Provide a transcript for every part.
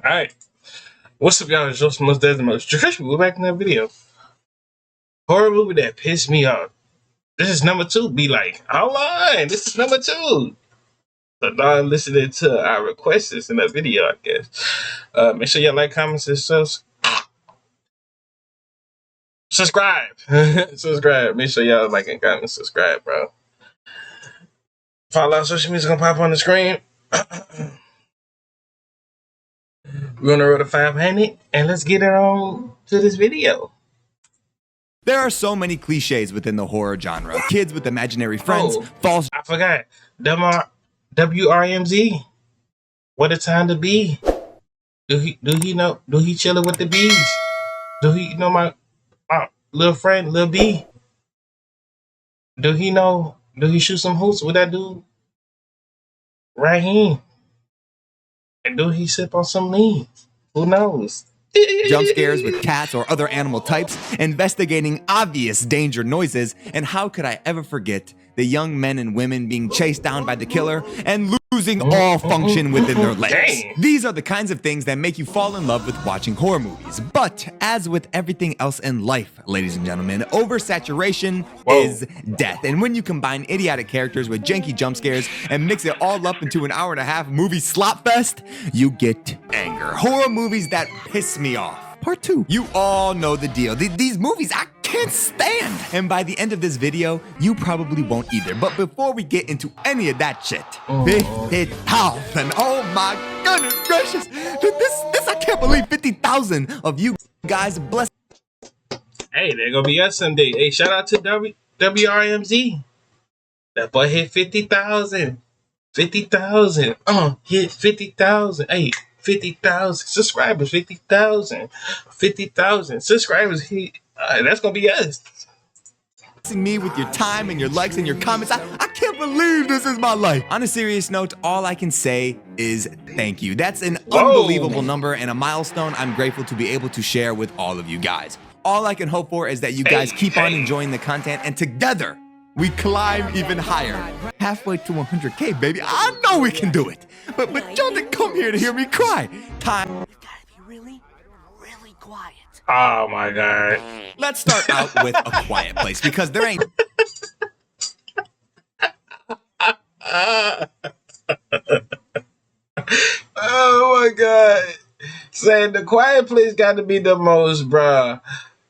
Alright. What's up, y'all? It's Joseph Most Dead the Most. We're back in that video. Horror movie that pissed me off. This is number 2. Be like, hold on, this is number 2. So now I'm listening to our requests in that video, I guess. Make sure y'all like, comment, and subscribe. Subscribe. Make sure y'all like and comment, subscribe, bro. Follow our social media gonna pop on the screen. We're on the road to 500, and let's get it on to this video. There are so many cliches within the horror genre. Kids with imaginary friends, false... I forgot. WRMZ. What a time to be. Do he know? Do he chilling with the bees? Do he know my little friend, Lil B? Do he know? Do he shoot some hoops with that dude? Raheem. And do he sip on some lean? Who knows? Jump scares with cats or other animal types, investigating obvious danger noises, and how could I ever forget the young men and women being chased down by the killer and losing all function within their legs. These are the kinds of things that make you fall in love with watching horror movies. But as with everything else in life, ladies and gentlemen, oversaturation is death. And when you combine idiotic characters with janky jump scares and mix it all up into an hour-and-a-half movie slop fest, you get anger. Horror movies that piss me off. Part 2. You all know the deal. These movies I can't stand. And by the end of this video, you probably won't either. But before we get into any of that shit, 50,000. Oh my goodness gracious. This I can't believe 50,000 of you guys bless. Hey, they're gonna be us someday. Hey, shout out to WRMZ. That boy hit 50,000. 50,000. Hit 50,000. Hey. 50,000 subscribers, 50,000 subscribers. That's gonna be us. Me with your time and your likes and your comments. I can't believe this is my life. On a serious note, all I can say is thank you. That's an unbelievable number and a milestone I'm grateful to be able to share with all of you guys. All I can hope for is that you guys keep on enjoying the content, and together we climb even higher. Halfway to 100K, baby. I know we can do it. But y'all didn't come here to hear me cry. Time. You gotta be really quiet. Oh my God. Let's start out with A Quiet Place, because there ain't... Oh my God. Saying The Quiet Place got to be the most, bruh.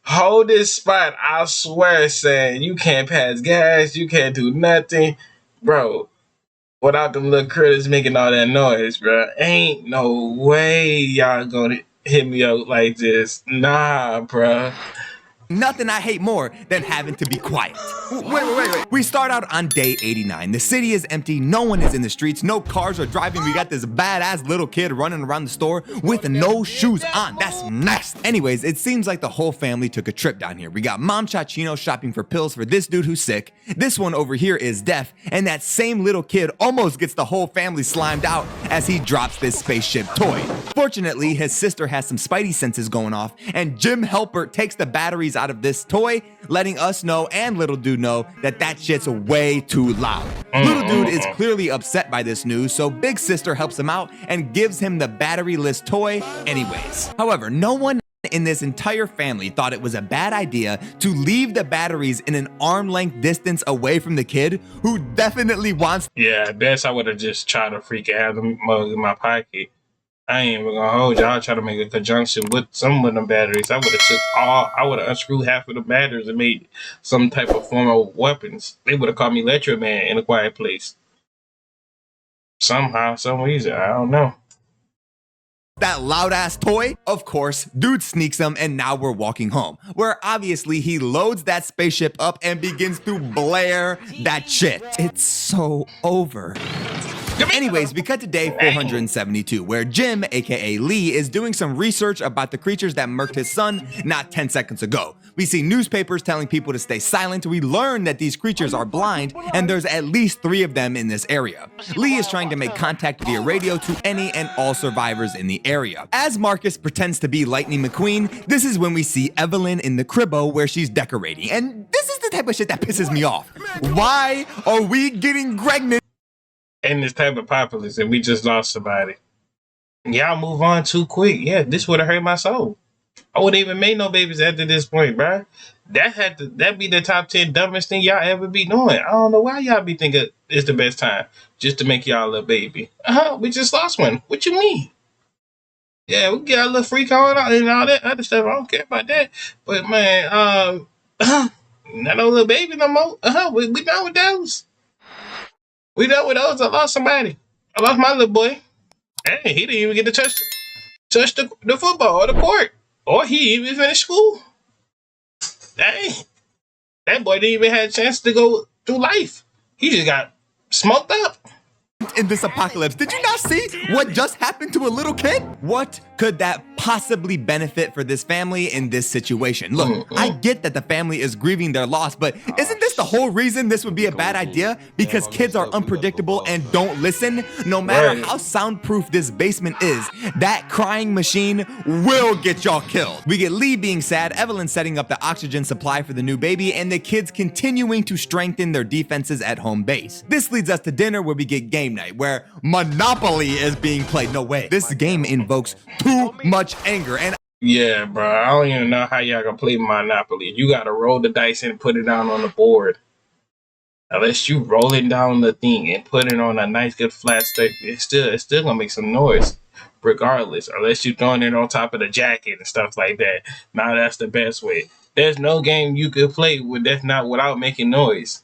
Hold this spot, I swear, saying you can't pass gas, you can't do nothing, bro. Without them little critters making all that noise, bro. Ain't no way y'all gonna hit me up like this. Nah, bro. Nothing I hate more than having to be quiet. Wait. We start out on day 89. The city is empty. No one is in the streets. No cars are driving. We got this badass little kid running around the store with no shoes on. That's nasty. Anyways, it seems like the whole family took a trip down here. We got Mom Chachino shopping for pills for this dude who's sick. This one over here is deaf. And that same little kid almost gets the whole family slimed out as he drops this spaceship toy. Fortunately, his sister has some spidey senses going off, and Jim Halpert takes the batteries out of this toy, letting us know and little dude know that shit's way too loud. Little dude is clearly upset by this news, so big sister helps him out and gives him the batteryless toy anyways. However, no one in this entire family thought it was a bad idea to leave the batteries in an arm-length distance away from the kid who definitely wants... Yeah, I guess I would have just tried to freaking have them mugs in my pocket. I ain't even gonna hold y'all. Try to make a conjunction with some of them batteries. I would have unscrewed half of the batteries and made some type of form of weapons. They would have called me Electro Man in A Quiet Place. Somehow, some reason, I don't know. That loud ass toy? Of course, dude sneaks him, and now we're walking home, where obviously he loads that spaceship up and begins to blare that shit. It's so over. Anyways, we cut to day 472, where Jim, aka Lee, is doing some research about the creatures that murked his son not 10 seconds ago. We see newspapers telling people to stay silent. We learn that these creatures are blind, and there's at least 3 of them in this area. Lee is trying to make contact via radio to any and all survivors in the area. As Marcus pretends to be Lightning McQueen, this is when we see Evelyn in the cribbo where she's decorating. And this is the type of shit that pisses me off. Why are we getting pregnant in this type of populace and we just lost somebody? Y'all move on too quick. Yeah, this would have hurt my soul. I wouldn't even make no babies after this point, bro. That be the top 10 dumbest thing y'all ever be doing. I don't know why y'all be thinking it's the best time just to make y'all a baby. We just lost one. What you mean? Yeah, we got a little freak on and all that other stuff. I don't care about that. But man, not no little baby no more. We done with those. We done with those. I lost somebody. I lost my little boy. Hey, he didn't even get to touch the football or the court. Or he even finished school. Dang. That boy didn't even have a chance to go through life. He just got smoked up. In this apocalypse, did you not see what just happened to a little kid? What could that possibly benefit for this family in this situation? Look, I get that the family is grieving their loss, but isn't this the whole reason this would be a bad idea? Because kids are unpredictable and don't listen. No matter how soundproof this basement is, that crying machine will get y'all killed. We get Lee being sad, Evelyn setting up the oxygen supply for the new baby, and the kids continuing to strengthen their defenses at home base. This leads us to dinner where we get game night, where Monopoly is being played. No way. This game invokes too much anger, and yeah, bro, I don't even know how y'all gonna play Monopoly. You gotta roll the dice and put it down on the board. Unless you roll it down the thing and put it on a nice good flat stick, it's still gonna make some noise, regardless. Unless you're throwing it on top of the jacket and stuff like that. Now that's the best way. There's no game you could play with that's not without making noise.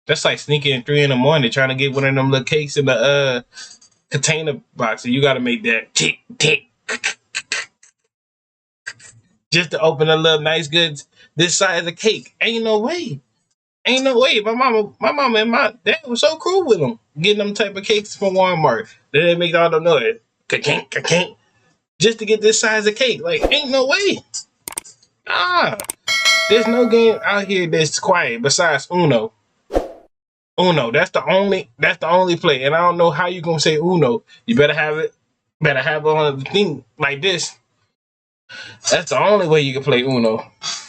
That's like sneaking at 3 in the morning trying to get one of them little cakes in the container box, and you gotta make that tick tick just to open a little nice goods this size of cake. Ain't no way. Ain't no way. My mama and my dad was so cruel with them, getting them type of cakes from Walmart. They make all the noise, ka-kink, ka-kink, just to get this size of cake. Like, ain't no way. There's no game out here that's quiet besides Uno. Uno, that's the only play. And I don't know how you gonna say Uno. You better have it on the thing like this. That's the only way you can play Uno.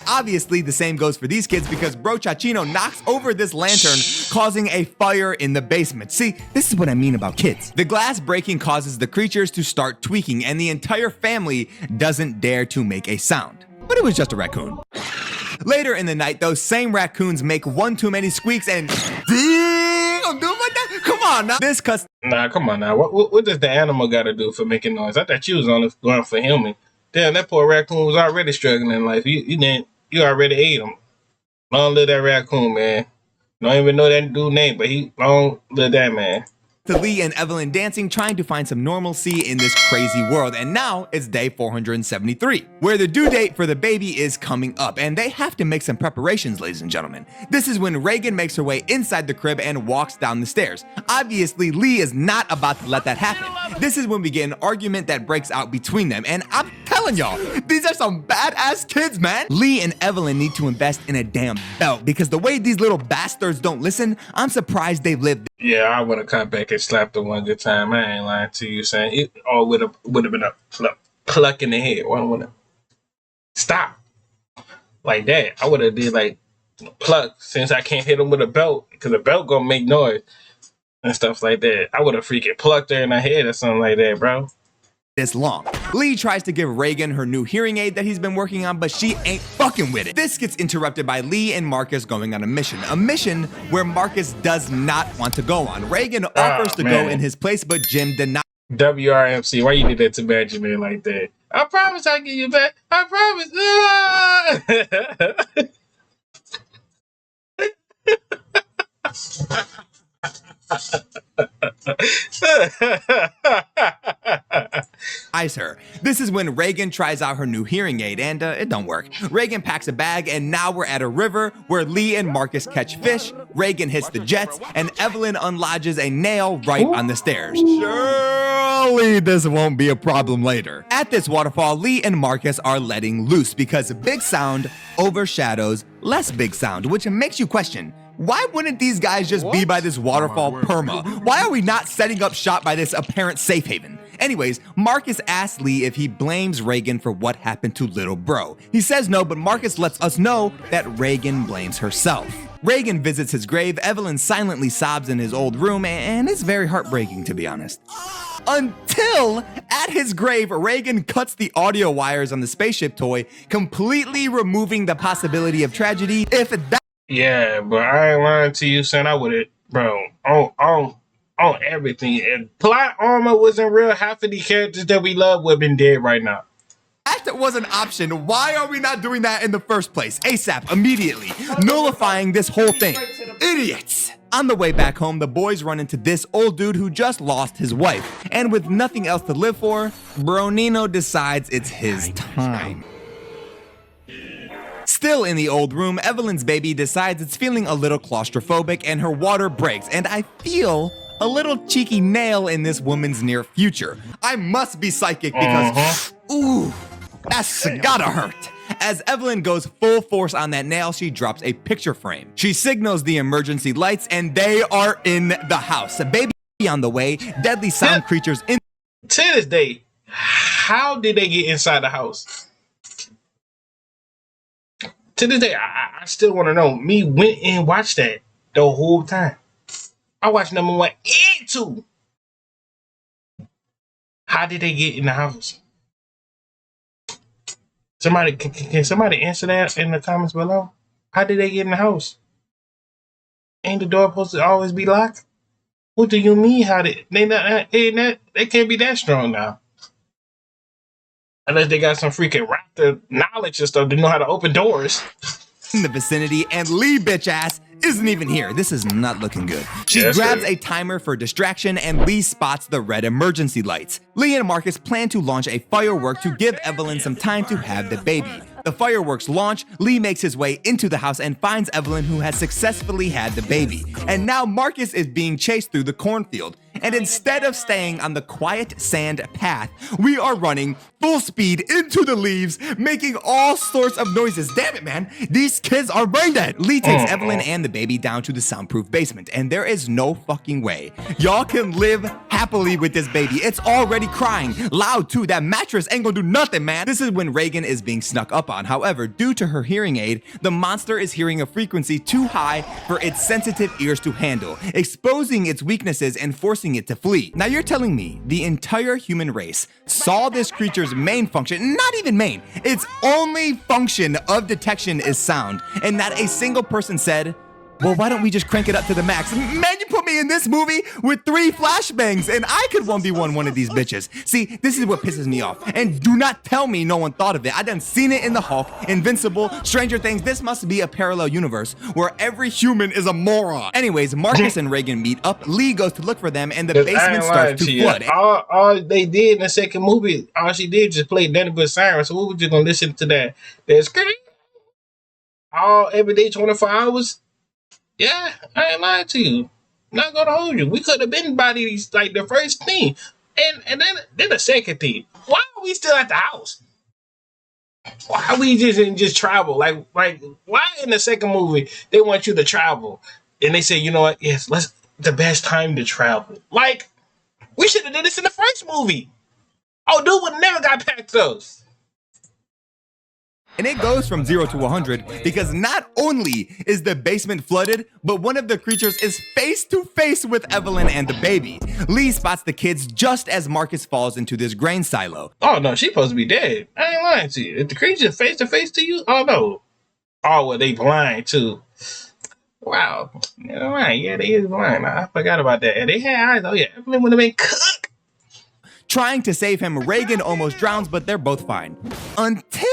Obviously, the same goes for these kids because Bro Chachino knocks over this lantern, causing a fire in the basement. See, this is what I mean about kids. The glass breaking causes the creatures to start tweaking, and the entire family doesn't dare to make a sound. But it was just a raccoon. Later in the night, those same raccoons make one too many squeaks and I'm doing like that? Come on now. This cuss. Nah, come on now. What does the animal gotta do for making noise? I thought you was only going for human. Damn, that poor raccoon was already struggling in life. You already ate him. Long live that raccoon, man. Don't even know that dude's name, but long live that man. To Lee and Evelyn dancing, trying to find some normalcy in this crazy world. And now it's day 473, where the due date for the baby is coming up, and they have to make some preparations, ladies and gentlemen. This is when Reagan makes her way inside the crib and walks down the stairs. Obviously, Lee is not about to let that happen. This is when we get an argument that breaks out between them, and I'm telling y'all, these are some badass kids, man. Lee and Evelyn need to invest in a damn belt, because the way these little bastards don't listen, I'm surprised they've lived. Yeah, I would have come back and slapped her one good time. I ain't lying to you, saying it all would have been a pluck in the head. One would have stop like that. I would have did like pluck, since I can't hit him with a belt because the belt gonna make noise and stuff like that. I would have freaking plucked her in the head or something like that, bro. This long. Lee tries to give Reagan her new hearing aid that he's been working on, but she ain't fucking with it. This gets interrupted by Lee and Marcus going on a mission where Marcus does not want to go on. Reagan offers to go in his place, but Jim denies. WRMC, why you did that to Benjamin like that? I promise I'll give you back. I promise. Her. This is when Reagan tries out her new hearing aid and it don't work. Reagan packs a bag and now we're at a river where Lee and Marcus catch fish, Reagan hits the jets, and Evelyn unlodges a nail right on the stairs. Surely this won't be a problem later. At this waterfall, Lee and Marcus are letting loose because big sound overshadows less big sound, which makes you question, why wouldn't these guys just be by this waterfall perma? Why are we not setting up shop by this apparent safe haven? Anyways, Marcus asks Lee if he blames Reagan for what happened to little bro. He says no, but Marcus lets us know that Reagan blames herself. Reagan visits his grave, Evelyn silently sobs in his old room, and it's very heartbreaking, to be honest. Until, at his grave, Reagan cuts the audio wires on the spaceship toy, completely removing the possibility of tragedy if that— Yeah, but I ain't lying to you, son. I would've, bro, on everything. If plot armor wasn't real, half of the characters that we love would have been dead right now. That was an option. Why are we not doing that in the first place? ASAP, immediately, nullifying this whole thing. Idiots! On the way back home, the boys run into this old dude who just lost his wife. And with nothing else to live for, Bronino decides it's his time. Still in the old room, Evelyn's baby decides it's feeling a little claustrophobic and her water breaks, and I feel a little cheeky nail in this woman's near future. I must be psychic because, ooh, that's gotta hurt. As Evelyn goes full force on that nail, she drops a picture frame. She signals the emergency lights and they are in the house. A baby on the way, deadly sound creatures in— To this day, how did they get inside the house? To this day, I still want to know. Me went and watched that the whole time. I watched number 1 and 2. How did they get in the house? Somebody can somebody answer that in the comments below? How did they get in the house? Ain't the door supposed to always be locked? What do you mean? How did they can't be that strong now? Unless they got some freaking raptor knowledge and stuff to know how to open doors. in the vicinity, and Lee bitch ass isn't even here. This is not looking good. She grabs a timer for distraction, and Lee spots the red emergency lights. Lee and Marcus plan to launch a firework to give Evelyn some time to have the baby. The fireworks launch, Lee makes his way into the house and finds Evelyn, who has successfully had the baby. And now Marcus is being chased through the cornfield. And instead of staying on the quiet sand path, we are running full speed into the leaves, making all sorts of noises. Damn it, man. These kids are brain dead. Lee takes Evelyn and the baby down to the soundproof basement, and there is no fucking way y'all can live happily with this baby. It's already crying. Loud too. That mattress ain't gonna do nothing, man. This is when Reagan is being snuck up on. However, due to her hearing aid, the monster is hearing a frequency too high for its sensitive ears to handle, exposing its weaknesses and forcing it to flee. Now you're telling me the entire human race saw this creature's main function, not even main, its only function of detection is sound, and not a single person said, well, why don't we just crank it up to the max? Man, you put me in this movie with 3 flashbangs and I could 1v1 one of these bitches. See, this is what pisses me off. And do not tell me no one thought of it. I done seen it in The Hulk, Invincible, Stranger Things. This must be a parallel universe where every human is a moron. Anyways, Marcus and Reagan meet up. Lee goes to look for them and the basement starts to flood. All they did in the second movie, all she did just play nothing but sirens. So we were just gonna listen to that. There's all every day 24 hours. Yeah, I ain't lying to you. Not gonna hold you. We could have been bodies like the first thing. And then the second thing. Why are we still at the house? Why are we just travel? Like why in the second movie they want you to travel? And they say, you know what, yes, the best time to travel. Like, we should have did this in the first movie. Oh, dude would never got past those. And it goes from 0 to 100 because not only is the basement flooded, but one of the creatures is face to face with Evelyn and the baby. Lee spots the kids just as Marcus falls into this grain silo. Oh no, she's supposed to be dead. I ain't lying to you. If the creature face to face to you, oh no. Oh, well, they blind too. Wow. All right, yeah, they is blind. I forgot about that. And they had eyes. Oh yeah, Evelyn would have been cooked. Trying to save him, Reagan almost drowns, but they're both fine. Until...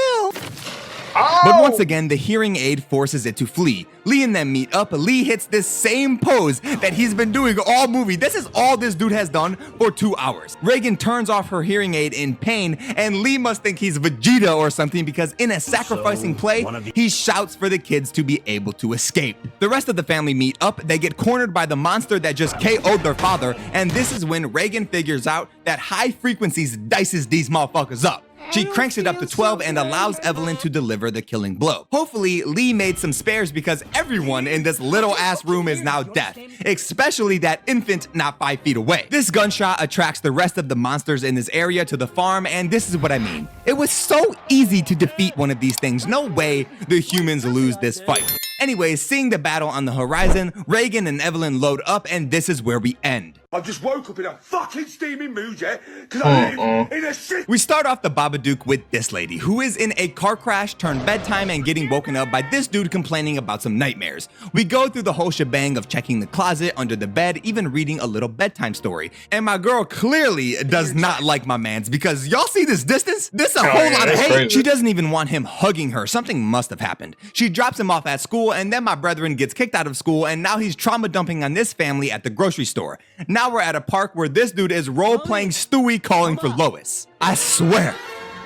Oh! But once again, the hearing aid forces it to flee. Lee and them meet up. Lee hits this same pose that he's been doing all movie. This is all this dude has done for 2 hours. Reagan turns off her hearing aid in pain, and Lee must think he's Vegeta or something because in a sacrificing play, he shouts for the kids to be able to escape. The rest of the family meet up. They get cornered by the monster that just KO'd their father, and this is when Reagan figures out that high frequencies dices these motherfuckers up. She cranks it up to 12 and allows Evelyn to deliver the killing blow. Hopefully, Lee made some spares because everyone in this little ass room is now dead, especially that infant not 5 feet away. This gunshot attracts the rest of the monsters in this area to the farm, and this is what I mean. It was so easy to defeat one of these things. No way the humans lose this fight. Anyways, seeing the battle on the horizon, Reagan and Evelyn load up, and this is where we end. I just woke up in a fucking steaming mood, yeah? Because I live in a shit. We start off the Babadook with this lady, who is in a car crash turned bedtime and getting woken up by this dude complaining about some nightmares. We go through the whole shebang of checking the closet, under the bed, even reading a little bedtime story. And my girl clearly does not like my mans, because y'all see this distance? This a whole lot of hate. Crazy. She doesn't even want him hugging her. Something must have happened. She drops him off at school, and then my brethren gets kicked out of school, and now he's trauma dumping on this family at the grocery store. Now we're at a park where this dude is role-playing Stewie calling for Lois. I swear.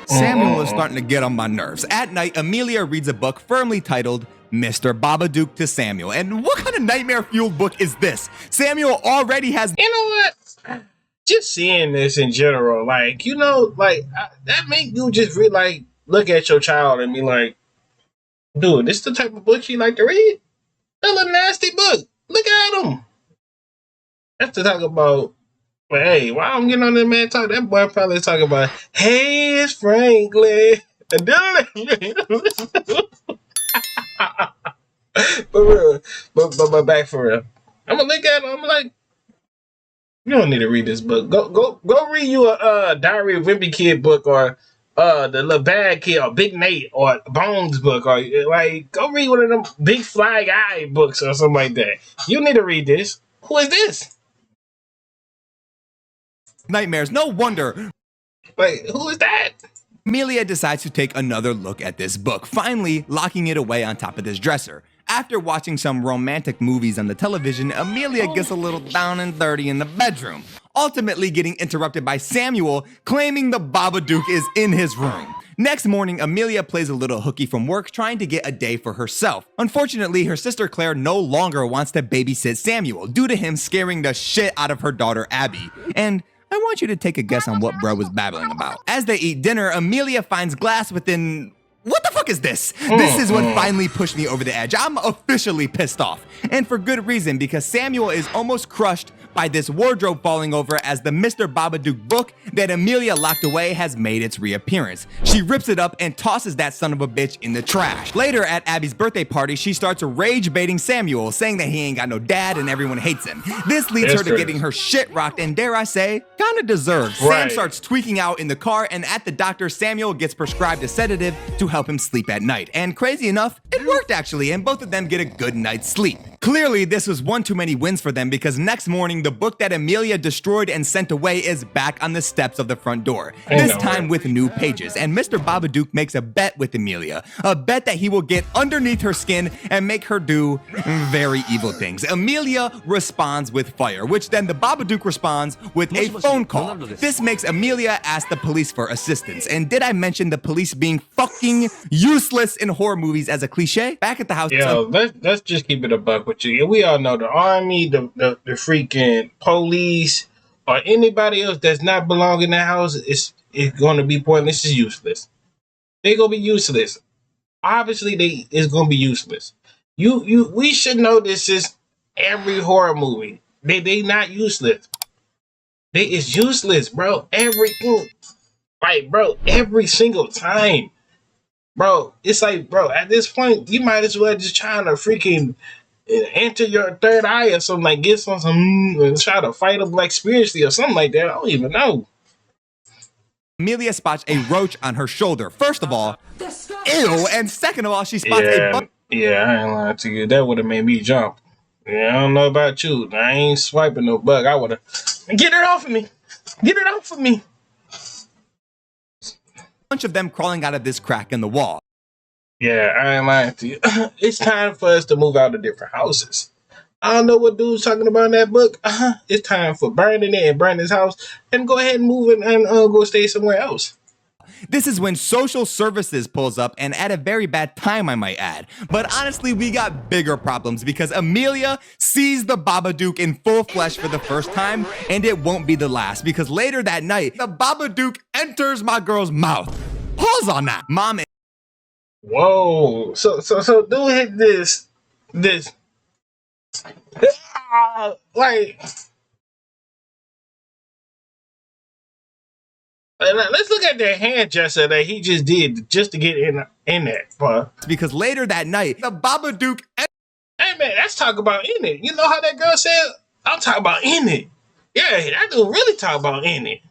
Samuel is starting to get on my nerves. At night, Amelia reads a book firmly titled Mr. Babadook to Samuel. And what kind of nightmare-fueled book is this? Samuel already has... You know what? Just seeing this in general, like, you know, like, that make you just really, like, look at your child and be like, dude, this the type of book you like to read? That's a nasty book. Look at him. That's to talk about, but hey, while I'm getting on that man talk, that boy probably talking about, hey, it's Franklin. For real. But back for real. I'm gonna look at him, I'm like, you don't need to read this book. Go read you a Diary of Wimpy Kid book, or the Little Bad Kid, or Big Nate, or Bones book, or like go read one of them Big Fly Guy books or something like that. You need to read this. Who is this? nightmares. No wonder. Wait, who is that? Amelia decides to take another look at this book, finally locking it away on top of this dresser. After watching some romantic movies on the television, Amelia gets a little down and dirty in the bedroom, ultimately getting interrupted by Samuel claiming the Babadook is in his room. Next morning, Amelia plays a little hooky from work trying to get a day for herself. Unfortunately, her sister Claire no longer wants to babysit Samuel due to him scaring the shit out of her daughter Abby. And I want you to take a guess on what bro was babbling about. As they eat dinner, Amelia finds glass within... What the fuck is this? This is what finally pushed me over the edge. I'm officially pissed off. And for good reason, because Samuel is almost crushed by this wardrobe falling over as the Mr. Babadook book that Amelia locked away has made its reappearance. She rips it up and tosses that son of a bitch in the trash. Later at Abby's birthday party, she starts rage baiting Samuel, saying that he ain't got no dad and everyone hates him. This leads her to getting her shit rocked and, dare I say, kinda deserved. Sam starts tweaking out in the car, and at the doctor, Samuel gets prescribed a sedative to help him sleep at night. And crazy enough, it worked actually, and both of them get a good night's sleep. Clearly, this was one too many wins for them, because next morning, the book that Amelia destroyed and sent away is back on the steps of the front door, this time with new pages. And Mr. Babadook makes a bet with Amelia, a bet that he will get underneath her skin and make her do very evil things. Amelia responds with fire, which then the Babadook responds with a phone call. This makes Amelia ask the police for assistance. And did I mention the police being fucking useless in horror movies as a cliche? Back at the house... Yo, let's just keep it a buck with you. We all know the army, the freaking police, or anybody else does not belong in that house is going to be pointless. It's useless. They're going to be useless. Obviously, it's going to be useless. We should know this is every horror movie. They not useless. They is useless, bro. Everything. Like, bro, every single time. Bro, it's like, bro, at this point, you might as well just try to freaking enter your third eye or something, like get some and try to fight them like spiritually or something like that. I don't even know. Amelia spots a roach on her shoulder. First of all, ew, and second of all, she spots a bug. Yeah, I ain't lying to you. That would have made me jump. Yeah, I don't know about you. I ain't swiping no bug. I would have... Get it off of me. Get it off of me. Bunch of them crawling out of this crack in the wall. Yeah, I ain't lying to you. It's time for us to move out to different houses. I don't know what dude's talking about in that book. It's time for burning it and burn his house and go ahead and move it and go stay somewhere else. This is when social services pulls up, and at a very bad time, I might add. But honestly, we got bigger problems because Amelia sees the Babadook in full flesh for the first time, and it won't be the last, because later that night, the Babadook enters my girl's mouth. Pause on that. Mom. Whoa. So dude hit this. Like... Let's look at the hand gesture that he just did just to get in that part. Because later that night, the Babadook Hey man, that's talk about in it. You know how that girl said? I'm talking about in it. Yeah, that dude really talk about in it.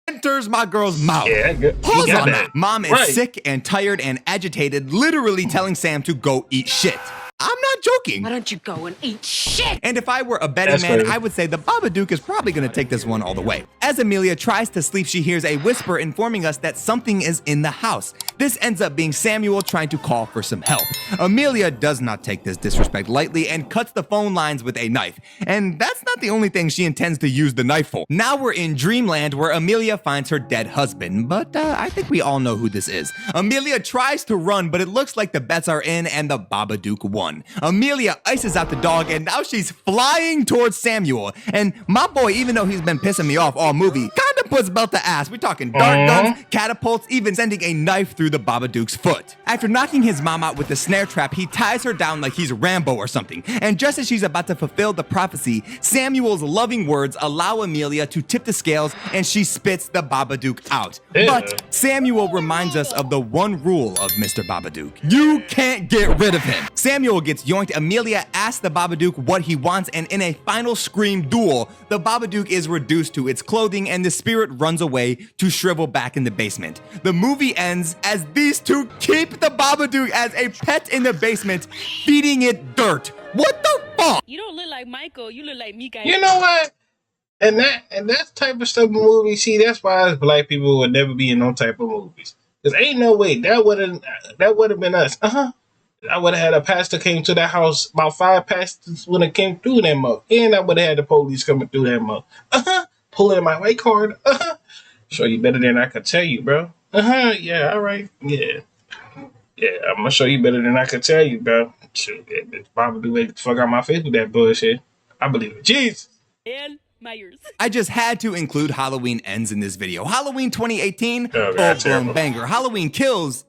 Enters my girl's mouth. Yeah, that good. Pause He got on that. that. Mom is Right. sick and tired and agitated, literally telling Sam to go eat shit. I'm not joking. Why don't you go and eat shit? And if I were a betting That's man, crazy. I would say the Babadook is probably going to take this one all the way. As Amelia tries to sleep, she hears a whisper informing us that something is in the house. This ends up being Samuel trying to call for some help. Amelia does not take this disrespect lightly and cuts the phone lines with a knife. And that's not the only thing she intends to use the knife for. Now we're in Dreamland where Amelia finds her dead husband, but I think we all know who this is. Amelia tries to run, but it looks like the bets are in and the Babadook won. Amelia ices out the dog and now she's flying towards Samuel. And my boy, even though he's been pissing me off all movie, kinda puts belt to ass. We're talking dart guns, catapults, even sending a knife through the Babadook's foot. After knocking his mom out with the snare trap, he ties her down like he's Rambo or something. And just as she's about to fulfill the prophecy, Samuel's loving words allow Amelia to tip the scales and she spits the Babadook out. Ew. But Samuel reminds us of the one rule of Mr. Babadook. You can't get rid of him. Samuel gets yoinked. Amelia asks the Babadook what he wants, and in a final scream duel, the Babadook is reduced to its clothing and the spirit runs away to shrivel back in the basement. The movie ends as these two keep the Babadook as a pet in the basement, feeding it dirt. What the fuck? You don't look like Michael. You look like Mika. You know what? And that type of stuff in movies, see, that's why us black people would never be in no type of movies. Cause ain't no way that would have been us. I would have had a pastor came to that house. About 5 pastors would have came through that mug, and I would have had the police coming through that mug. Pulling my white card. Show you better than I could tell you, bro. Yeah, all right. Yeah, I'm gonna show you better than I could tell you, bro. Shoot, that bitch Babadook make the fuck out my face with that bullshit. I believe it. Jesus. And Myers. I just had to include Halloween Ends in this video. Halloween 2018, Oh, God, full-blown terrible. banger. Halloween Kills,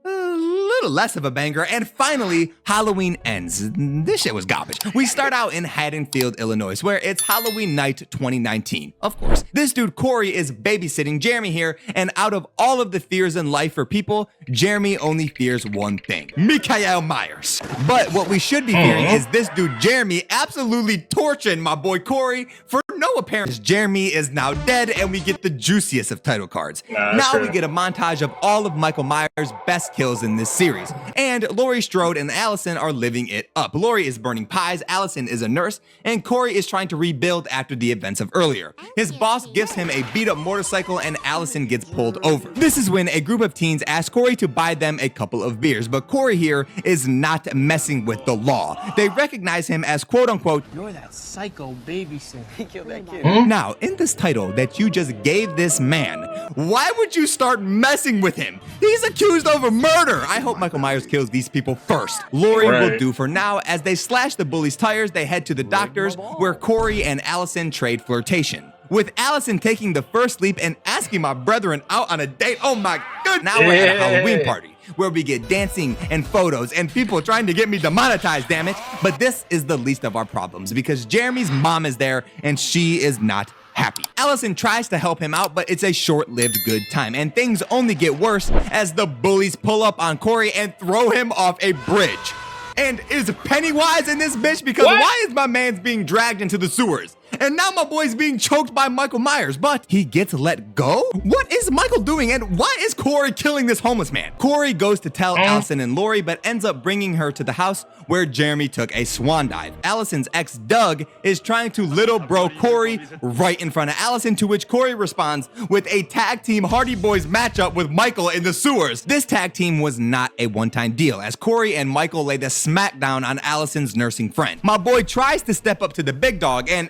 a little less of a banger. And finally, Halloween Ends. This shit was garbage. We start out in Haddonfield, Illinois, where it's Halloween night 2019. Of course, this dude Corey is babysitting Jeremy here, and out of all of the fears in life for people, Jeremy only fears one thing: Mikael Myers. But what we should be fearing is this dude Jeremy absolutely torching my boy Corey for no apparent reason. Jeremy is now dead, and we get the juiciest of title cards. Nah, that's Now we fair. get a montage of all of Michael Myers' best kills in this series. And Laurie Strode and Allison are living it up. Laurie is burning pies, Allison is a nurse, and Corey is trying to rebuild after the events of earlier. His boss gives him a beat-up motorcycle, and Allison gets pulled over. This is when a group of teens ask Corey to buy them a couple of beers, but Corey here is not messing with the law. They recognize him as quote-unquote, You're that psycho babysitter. He killed that kid. now, in this title that you just gave this man, why would you start messing with him? He's accused of a murder. I hope Michael Myers kills these people first. Laurie will Right. do for now. As they slash the bully's tires, they head to the doctor's where Corey and Allison trade flirtation. With Allison taking the first leap and asking my brethren out on a date. Oh my god. Now we're at a Halloween party where we get dancing and photos and people trying to get me demonetized, damn it. But this is the least of our problems because Jeremy's mom is there and she is not happy. Allison tries to help him out, but it's a short-lived good time, and things only get worse as the bullies pull up on Corey and throw him off a bridge. And is Pennywise in this bitch? Because What? why is my man's being dragged into the sewers? And now my boy's being choked by Michael Myers, but he gets let go? What is Michael doing, and why is Corey killing this homeless man? Corey goes to tell Allison and Laurie, but ends up bringing her to the house where Jeremy took a swan dive. Allison's ex, Doug, is trying to little bro Corey right in front of Allison, to which Corey responds with a tag team Hardy Boys matchup with Michael in the sewers. This tag team was not a one-time deal, as Corey and Michael lay the smackdown on Allison's nursing friend. My boy tries to step up to the big dog, and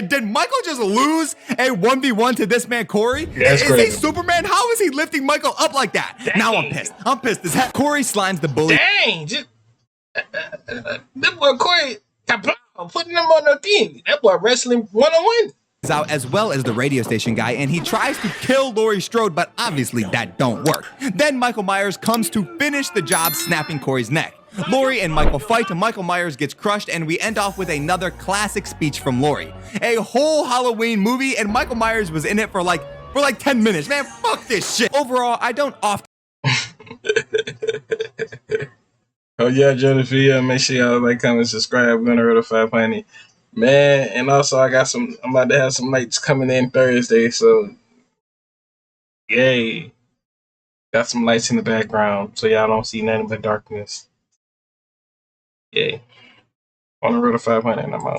did Michael just lose a 1v1 to this man, Corey? That's Is crazy. he Superman? How is he lifting Michael up like that? Now I'm Dang. pissed. I'm pissed as hell. Corey slimes the bully. Dang, just that boy Corey, kapow, putting them on the thing. That boy wrestling 1-on-1. Out as well as the radio station guy, and he tries to kill Laurie Strode, but obviously that don't work. Then Michael Myers comes to finish the job, snapping Corey's neck. Laurie and Michael fight, and Michael Myers gets crushed, and we end off with another classic speech from Laurie. A whole Halloween movie, and Michael Myers was in it for like 10 minutes. Man, fuck this shit. Overall, I don't often Oh yeah, enjoy the video. Make sure y'all like, comment, subscribe. We're gonna roll to 500. Man, and also I'm about to have some lights coming in Thursday, so yay. Got some lights in the background so y'all don't see nothing but darkness. Yay. On the road to 500 and I'm out.